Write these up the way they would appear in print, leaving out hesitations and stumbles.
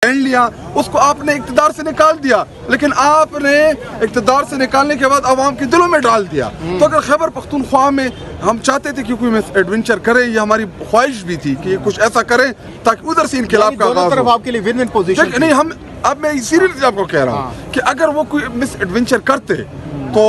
पहन लिया, उसको आपने इक़्तिदार से निकाल दिया, लेकिन आपने इक़्तिदार से निकालने के बाद अवाम के दिलों में डाल दिया। तो अगर खैबर पख्तूनख्वा में हम चाहते थे कि कोई मिस एडवेंचर करे, ये हमारी ख्वाहिश भी थी कि कुछ ऐसा करें ताकि उधर से इनकलाब का आगाज़ हो। आपके लिए विन विन पोजीशन नहीं, हम अब मैं सीरियसली आपको कह रहा हूँ कि अगर वो कोई मिस एडवेंचर करते तो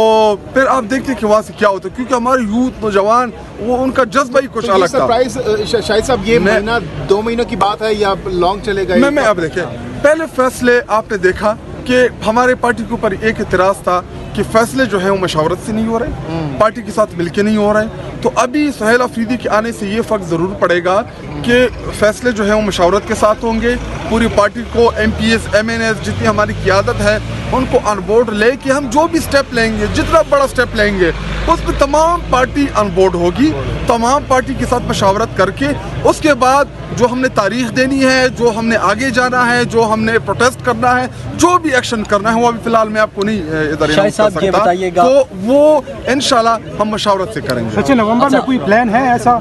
फिर आप देखते कि वहाँ से क्या होता, क्योंकि हमारे यूथ नौजवान वो उनका जज्बा ही कुछ अलग था। सरप्राइज शाहिद साहब, ये महीना 2 महीनों की बात है या लॉन्ग चलेगा? मैं अब देखिए, पहले फैसले आपने देखा कि हमारे पार्टी के ऊपर एक इतराज़ था कि फैसले जो है वो मशावरत से नहीं हो रहे, पार्टी के साथ मिलके नहीं हो रहे। तो अभी सुहेल अफरीदी के आने से ये फ़र्क ज़रूर पड़ेगा कि फैसले जो है वो मशावरत के साथ होंगे। पूरी पार्टी को MPs MNs जितनी हमारी क़ियादत है उनको ऑन बोर्ड ले कि हम जो भी स्टेप लेंगे, जितना बड़ा स्टेप लेंगे, उसमें तमाम पार्टी ऑन बोर्ड होगी। तमाम पार्टी के साथ मशावरत करके उसके बाद जो हमने तारीख देनी है, जो हमने आगे जाना है, जो हमने प्रोटेस्ट करना है, जो भी एक्शन करना है, वो अभी फ़िलहाल मैं आपको नहीं इधर कर सकता, तो वो इंशाल्लाह हम मशावरत से करेंगे। अच्छा, नवंबर में कोई प्लान है ऐसा?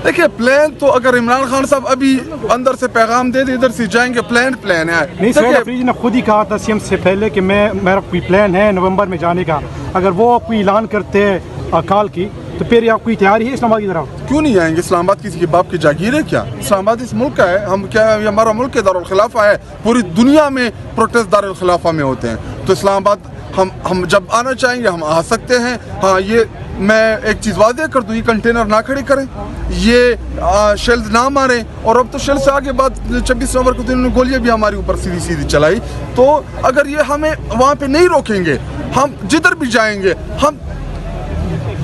देखिए, प्लान तो अगर इमरान खान साहब अभी अंदर से पैगाम दे दे इधर से जाएंगे, प्लान है। नहीं, सुहेल अफरीदी ने खुद ही कहा था CM से पहले कि मेरा कोई प्लान है नवंबर में जाने का। अगर वो कोई ऐलान करते हैं अकाल की तो फिर आप कोई तैयारी है इस्लामाबाद की तरफ? क्यों नहीं आएंगे? इस्लामाबाद किसी के बाप की जागीर है क्या? इस्लामाबाद इस मुल्क का है, हम क्या, ये हमारा मुल्क है, दारुल खिलाफा है। पूरी दुनिया में प्रोटेस्ट दारुल खिलाफा में होते हैं, तो इस्लामाबाद हम जब आना चाहेंगे हम आ सकते हैं। हाँ, ये मैं एक चीज़ वादे कर दूँ, ये कंटेनर ना खड़े करें, ये शेल्स ना मारें। और अब तो शेल से आगे बात 26 नवंबर को तो इन्होंने गोलियाँ भी हमारे ऊपर सीधी सीधी चलाई। तो अगर ये हमें वहाँ पे नहीं रोकेंगे, हम जिधर भी जाएंगे, हम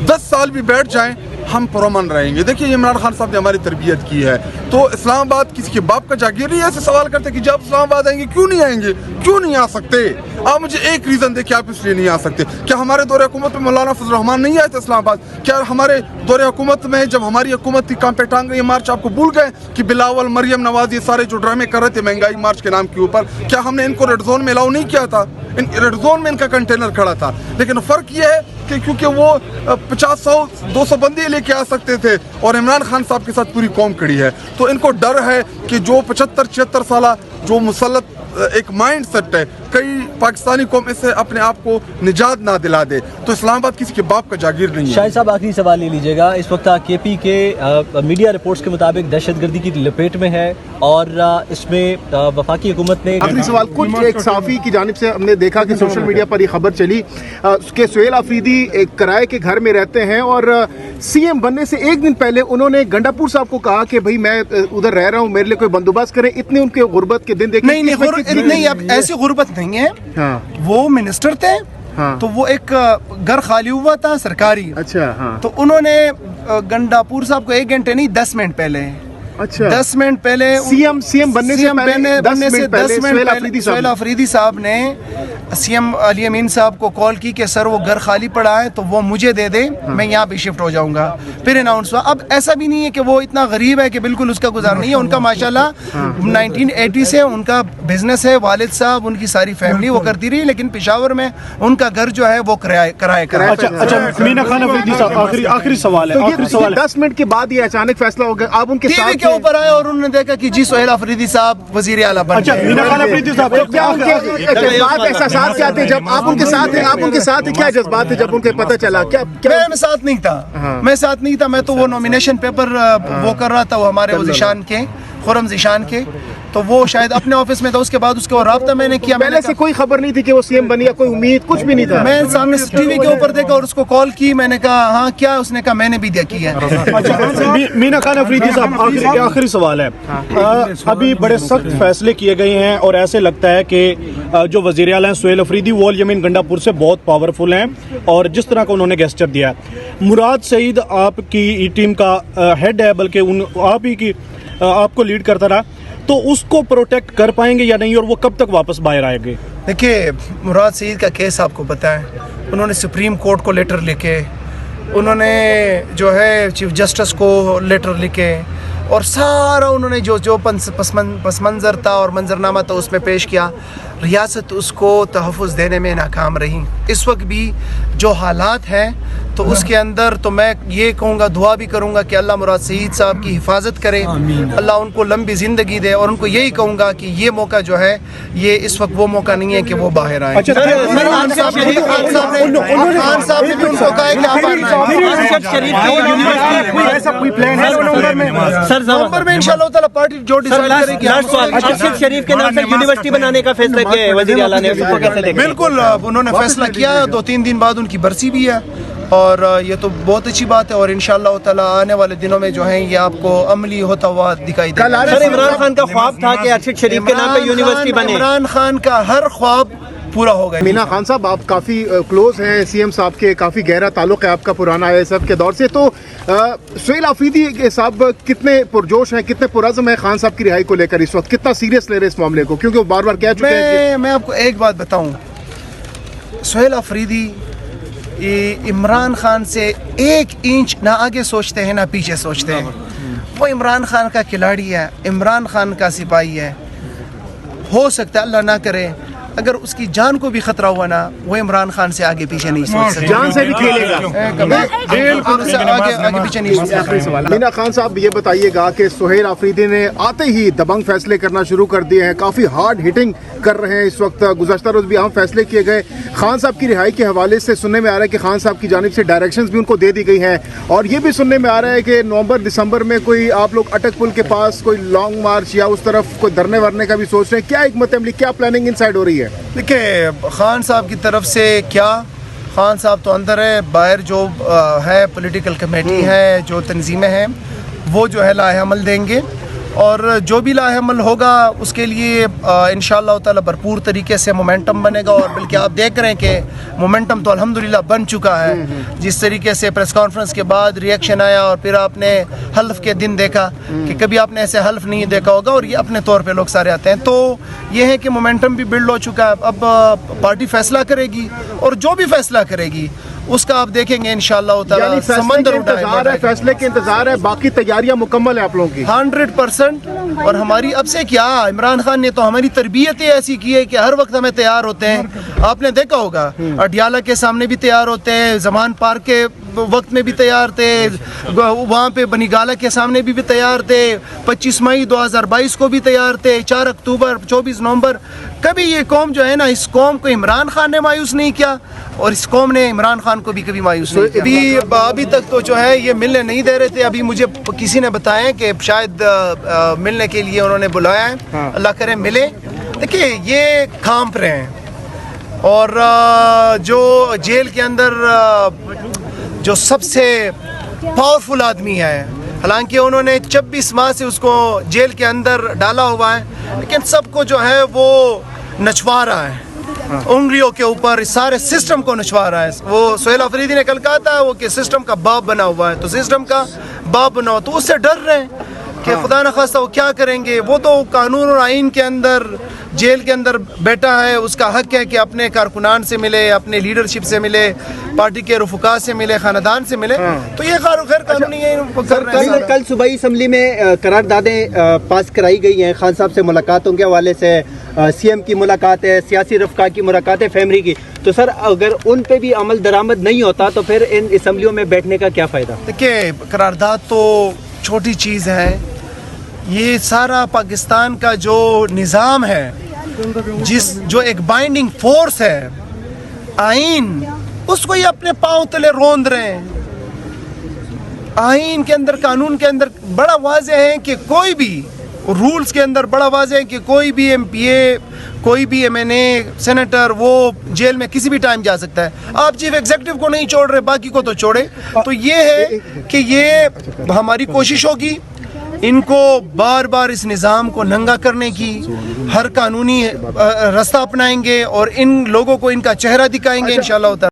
10 साल भी बैठ जाएं, हम पुरअमन रहेंगे। देखिए, इमरान खान साहब ने हमारी तरबियत की है, तो इस्लामाबाद किसी के बाप का जागीर नहीं है। ऐसे सवाल करते कि जब इस्लामाबाद आएंगे क्यों नहीं आएंगे, क्यों नहीं आ सकते? आप मुझे एक रीज़न देखिए आप इसलिए नहीं आ सकते। क्या हमारे दौरे हुकूमत में मौलाना फजल रहमान नहीं आए थे इस्लामाबाद? क्या हमारे दौरे हुकूमत में जब हमारी हुकूमत थी काम पे टांग रही मार्च, आपको भूल गए कि बिलावल, मरियम नवाज, ये सारे जो ड्रामे कर रहे थे महंगाई मार्च के नाम के ऊपर, क्या हमने इनको रेड जोन में अलाउ नहीं किया था? रेड जोन में इनका कंटेनर खड़ा था। लेकिन फ़र्क ये है कि क्योंकि वो 50-100-200 बंदे लेके आ सकते थे और इमरान खान साहब के साथ पूरी कौम खड़ी है, तो इनको डर है कि जो 75-76 साल जो मुसल्लत एक माइंड सेट है, कई पाकिस्तानी कौम इससे अपने आप को निजात ना दिला दे। तो इस्लामाबाद किसी के बाप का जागीर नहीं है। शाहिद साहब, आखिरी सवाल ले लीजिएगा। इस वक्त KP के मीडिया रिपोर्ट्स के मुताबिक दहशतगर्दी की लपेट में है और इसमें वफाकी हुकूमत ने। आखिरी सवाल, कुछ एक साफ़ी की जानिब से हमने देखा कि सोशल मीडिया पर ये खबर चली कि सुहेल अफरीदी एक किराए के घर में रहते हैं और CM बनने से एक दिन पहले उन्होंने गंडापुर साहब को कहा कि भाई मैं उधर रह रहा हूँ, मेरे लिए कोई बंदोबस्त करें। इतने उनके गुर्बत के दिन देखे? नहीं, अब ऐसी गुर्बत नहीं है। हाँ। वो मिनिस्टर थे। हाँ। तो वो एक घर खाली हुआ था सरकारी। अच्छा। हाँ। तो उन्होंने गंडापुर साहब को 1 घंटे नहीं 10 मिनट पहले, अच्छा 10 मिनट पहले CM बनने से 10 मिनट पहले सुहेल अफरीदी साहब ने CM अली अमीन साहब को कॉल की कि सर वो घर खाली पड़ा है तो वो मुझे दे दे, मैं यहाँ पे शिफ्ट हो जाऊंगा। फिर अनाउंस हुआ। अब ऐसा भी नहीं है कि वो इतना गरीब है कि बिल्कुल उसका गुजार नहीं है। उनका माशाल्लाह 1980 से उनका बिजनेस है, वालिद साहब, उनकी सारी फैमिली वो करती रही, लेकिन पेशावर में उनका घर जो है वो किराए। अच्छा, मीना खान अफरीदी साहब, आखिरी सवाल है, आखिरी सवाल। 10 मिनट के बाद ये अचानक फैसला हो गया, आप उनके साथ के ऊपर आए और उन्होंने देखा कि जी सुहेल अफरीदी साहब वजीर आला बन गए। मीना खान अफरीदी साहब, क्या उनके जज्बात एहसास क्या थे जब आप उनके साथ हैं? आप उनके साथ क्या जज्बात थे जब उनके पता चला? क्या मैं साथ नहीं था। मैं साथ नहीं था। मैं तो वो नॉमिनेशन पेपर वो कर रहा था, वो हमारे वो ज़िशान के, खुरम ज़िशान के, तो वो शायद अपने ऑफिस में था। उसके बाद उसके राब्ता मैंने किया। पहले से कोई खबर नहीं थी कि वो CM बनी या कोई उम्मीद कुछ भी नहीं था? मैं सामने टीवी के ऊपर देखा और उसको कॉल की। मैंने कहा हाँ क्या? उसने कहा मैंने भी किया है। मीना खान अफरीदी साहब, आखिरी सवाल है। अभी बड़े सख्त फैसले किए गए हैं और ऐसे लगता है कि जो वज़ीर आला हैं सुहेल अफरीदी वो यमीन गंडापुर से बहुत पावरफुल हैं और जिस तरह का उन्होंने गेस्चर दिया है। मुराद सईद आपकी टीम का हेड है, बल्कि आप ही की आपको लीड करता रहा, तो उसको प्रोटेक्ट कर पाएंगे या नहीं और वो कब तक वापस बाहर आएंगे? देखिए, मुराद सईद का केस आपको पता है, उन्होंने सुप्रीम कोर्ट को लेटर लिखे, उन्होंने जो है चीफ जस्टिस को लेटर लिखे और सारा उन्होंने जो पस मंज़र था और मंजरनामा था उसमें पेश किया। ریاست اس کو تحفظ دینے میں ناکام رہی. اس وقت بھی جو حالات ہیں تو اس کے اندر تو میں یہ کہوں گا, دعا بھی کروں گا کہ اللہ مراد سعید صاحب کی حفاظت کرے, اللہ ان کو لمبی زندگی دے, اور ان کو یہی کہوں گا کہ یہ موقع جو ہے یہ اس وقت وہ موقع نہیں ہے کہ وہ باہر آئیں. خان صاحب نے بھی ان کو کہا ہے کہ آپ نومبر میں انشاءاللہ تعالیٰ پارٹی جو ڈیسائیڈ کرے گی. ارشد شریف کے نام سے یونیورسٹی بنانے کا فیصلہ کیا ہے وزیر اعلیٰ نے, اس کو کیسے دیکھیں؟ بالکل انہوں نے فیصلہ کیا, 2-3 دن بعد ان کی برسی بھی ہے, اور یہ تو بہت اچھی بات ہے, اور انشاءاللہ تعالیٰ آنے والے دنوں میں جو ہیں یہ آپ کو عملی ہوتا ہوا دکھائی دے گا. سر عمران خان کا خواب تھا کہ ارشد شریف کے نام پہ یونیورسٹی بنے. عمران خان کا ہر خواب پورا ہو گیا. مینا خان صاحب آپ کافی کلوز ہیں سی ایم صاحب کے, کافی گہرا تعلق ہے آپ کا پرانا ہے صاحب کے دور سے, تو سہیل آفریدی صاحب کتنے پرجوش ہیں, کتنے پرعزم ہیں خان صاحب کی رہائی کو لے کر اس وقت, کتنا سیریس لے رہے اس معاملے کو, کیونکہ وہ بار بار کہہ چکے ہیں. میں آپ کو ایک بات بتاؤں, سہیل آفریدی عمران خان سے 1 انچ نہ آگے سوچتے ہیں نہ پیچھے سوچتے ہیں. وہ عمران خان کا کھلاڑی ہے, عمران خان کا سپاہی ہے. ہو سکتا ہے اللہ نہ کرے اگر اس کی جان کو بھی خطرہ ہوا نا, وہ عمران خان سے آگے پیچھے نہیں سوچ سکتا, جان سے بھی کھیلے گا. آگے پیچھے نہیں سوچ سکتا. مینا خان صاحب یہ بتائیے گا کہ سہیل آفریدی نے آتے ہی دبنگ فیصلے کرنا شروع کر دیے ہیں, کافی ہارڈ ہٹنگ کر رہے ہیں اس وقت. گزشتہ روز بھی اہم فیصلے کیے گئے. خان صاحب کی رہائی کے حوالے سے سننے میں آ رہا ہے کہ خان صاحب کی جانب سے ڈائریکشنز بھی ان کو دے دی گئی ہیں, اور یہ بھی سننے میں آ رہا ہے کہ نومبر دسمبر میں کوئی آپ لوگ اٹک پل کے پاس کوئی لانگ مارچ یا اس طرف کوئی دھرنے ورنے کا بھی سوچ رہے ہیں. کیا حکمت عملی, کیا پلاننگ ان سائڈ ہو رہی ہے؟ دیکھیں خان صاحب کی طرف سے کیا, خان صاحب تو اندر ہے, باہر جو ہے پولیٹیکل کمیٹی ہے, جو تنظیمیں ہیں وہ جو ہے لاہ عمل دیں گے, اور جو بھی لاہ عمل ہوگا اس کے لیے انشاءاللہ تعالی بھرپور طریقے سے مومنٹم بنے گا. اور بلکہ آپ دیکھ رہے ہیں کہ مومنٹم تو الحمدللہ بن چکا ہے. جس طریقے سے پریس کانفرنس کے بعد ریئیکشن آیا, اور پھر آپ نے حلف کے دن دیکھا کہ کبھی آپ نے ایسے حلف نہیں دیکھا ہوگا, اور یہ اپنے طور پہ لوگ سارے آتے ہیں. تو یہ ہے کہ مومنٹم بھی بلڈ ہو چکا ہے. اب پارٹی فیصلہ کرے گی, اور جو بھی فیصلہ کرے گی اس کا آپ دیکھیں گے انشاءاللہ تعالی سمندر انتظار ہے, فیصلے کے انتظار ہے, باقی تیاریاں مکمل ہیں آپ لوگوں کی 100%. اور ہماری اب سے کیا, عمران خان نے تو ہماری تربیت ہی ایسی کی ہے کہ ہر وقت ہمیں تیار ہوتے ہیں. آپ نے دیکھا ہوگا اڈیالہ کے سامنے بھی تیار ہوتے ہیں, زمان پارک کے وقت میں بھی تیار تھے, وہاں پہ بنی گالہ کے سامنے بھی تیار تھے, 25 مئی 2022 کو بھی تیار تھے, 4 اکتوبر 24 نومبر. کبھی یہ قوم جو ہے نا, اس قوم کو عمران خان نے مایوس نہیں کیا, اور اس قوم نے عمران خان کو بھی کبھی مایوس نہیں کیا. ابھی تک تو جو ہے یہ ملنے نہیں دے رہے تھے. ابھی مجھے کسی نے بتایا کہ شاید ملنے کے لیے انہوں نے بلایا ہے, اللہ کرے ملے. دیکھیے یہ کھانپ رہے ہیں, اور جو جیل کے اندر جو سب سے پاورفل آدمی ہے, حالانکہ انہوں نے 26 ماہ سے اس کو جیل کے اندر ڈالا ہوا ہے, لیکن سب کو جو ہے وہ نچوا رہا ہے انگلیوں کے اوپر, سارے سسٹم کو نچوا رہا ہے. وہ سہیل آفریدی نے کل کہا تھا وہ کہ سسٹم کا باپ بنا ہوا ہے, تو سسٹم کا باپ بنا ہوا, تو اس سے ڈر رہے ہیں کہ خدا نخواستہ وہ کیا کریں گے. وہ تو قانون اور آئین کے اندر جیل کے اندر بیٹھا ہے, اس کا حق ہے کہ اپنے کارکنان سے ملے, اپنے لیڈرشپ سے ملے, پارٹی کے رفقا سے ملے, خاندان سے ملے. تو یہ غیر قانونی ہے. کل صوبائی اسمبلی میں قراردادیں پاس کرائی گئی ہیں خان صاحب سے ملاقاتوں کے حوالے سے, سی ایم کی ملاقات ہے, سیاسی رفقا کی ملاقات ہے, فیملی کی. تو سر اگر ان پہ بھی عمل درآمد نہیں ہوتا تو پھر ان اسمبلیوں میں بیٹھنے کا کیا فائدہ؟ دیکھیے قرارداد تو چھوٹی چیز ہے. یہ سارا پاکستان کا جو نظام ہے, جو ایک بائنڈنگ فورس ہے آئین, اس کو یہ اپنے پاؤں تلے روند رہے ہیں. آئین کے اندر, قانون کے اندر بڑا واضح ہے کہ کوئی بھی رولز کے اندر بڑا واضح ہے کہ کوئی بھی ایم پی اے, کوئی بھی ایم این اے, سینیٹر, وہ جیل میں کسی بھی ٹائم جا سکتا ہے. آپ چیف ایگزیکٹو کو نہیں چھوڑ رہے, باقی کو تو چھوڑے. تو یہ ہے کہ یہ ہماری کوشش ہوگی ان کو بار بار اس نظام کو ننگا کرنے کی, ہر قانونی راستہ اپنائیں گے, اور ان لوگوں کو ان کا چہرہ دکھائیں گے انشاءاللہ.